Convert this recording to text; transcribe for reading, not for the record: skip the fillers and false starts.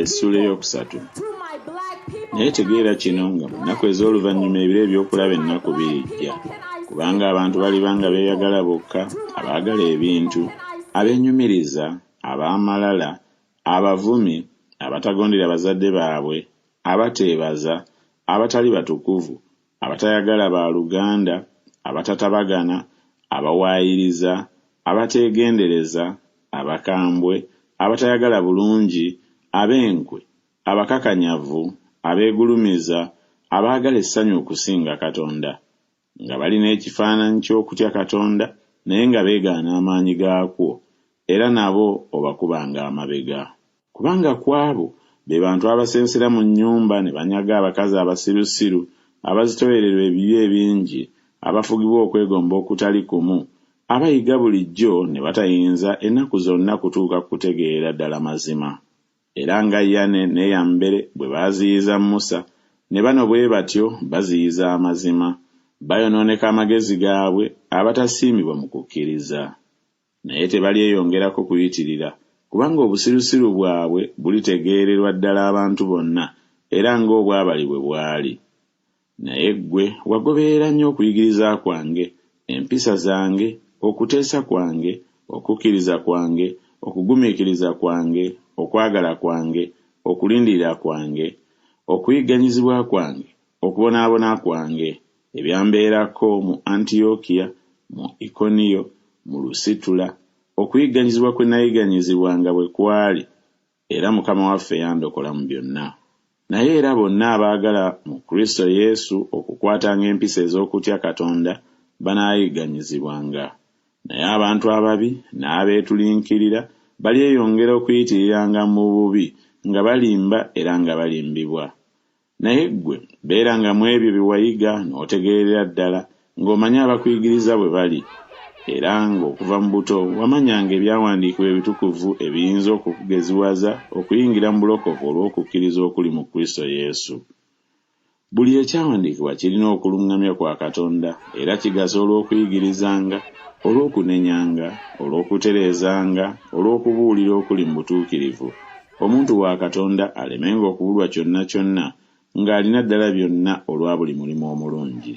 essula eyokusatu. Naye tegeera kino nga mu nnaku ez'oluvannyuma ebiro ebyokulaba ennaku birijja, kubanga abantu balibanga beeyagala bokka, abaagala ebintu, abeenyumiriza, ab'amalala, abavumi, abatagondera bazadde baabwe, abateebaza, abatali batukuvu, abatayagala baaluganda, abatatabagana, abawaayiriza, abateegendereza, abakambwe, abatayagala bulungi, ab'enkwe, abakakanyavu, abeegulumiza, abaagala essanyu okusinga Katonda, nga balina ekifaananyi ky'okutya Katonda naye nga beegaana amaanyi gaakwo, era nabo obakubanga amabega. Kubanga ku abo be bantu abasensera mu nnyumba ne banyaga abakazi abasirusiru, abazitolererwa ebibi ebingi, abafugibwa okwegomba okutali kumu, abayiga bulijjo ne batayinza ennaku zonna kutuuka kutegeera ddala mazima. Era nga Yane ne Yambere bwe baaziyiza Musa, ne bano bwe batyo baziyiza amazima, bayonooneka amagezi gaabwe abatasiimibwa mu kukkiriza. Naye tebalyeyongerako kuyitirira, kubanga obusirusiru bwabwe bulitegeererwa ddala abantu bonna, era ng'obwabali bwe bwali. Naye ggwe wagoberera nnyo okuyigiriza kwange, empisa zange, okuteesa kwange, okukkiriza kwange, okugumiikiriza kwange, okwagala kwange, okulindirira kwange, okuyigganyizibwa kwange, okubonaabona kwange, ebyambeerako mu Antiyokiya, mu Ikoniyo, mu Lusitula, okuyigganyizibwa kwe nayigganyizibwanga bwe kwali, era Mukama waffe yandokola mu byonna. Naye era bonna abaagala mu Kristo Yesu okukwatanga empisa ez'okutya Katonda banaayigganyizibwanga. Naye abantu ababi n'abeetulinkirira balyeyongera okuyitiriranga mu bubi, nga balimba era nga balimbibwa. Naye ggwe beeranga mu ebyo bye wayiga n'otegeerera ddala, ng'omanya abakuyigiriza bwe bali, era ng'okuva mu buto wamanyanga ebyawandiikibwa ebitukuvu ebiyinza okukugeziwaza okuyingira mu bulokofu olw'okukkiriza okuli mu Kristo Yesu. Buli ekyawandiikibwa kirina okuluŋŋamya kwa Katonda, era kigasa olw'okuyigirizanga, olw'okunenyanga, olw'okutereezanga, olw'okubuulira okuli mu butuukirivu, omuntu wa Katonda alemenga okubulwa kyonna kyonna, ng'alina ddala byonna olwa buli mulimu omulungi.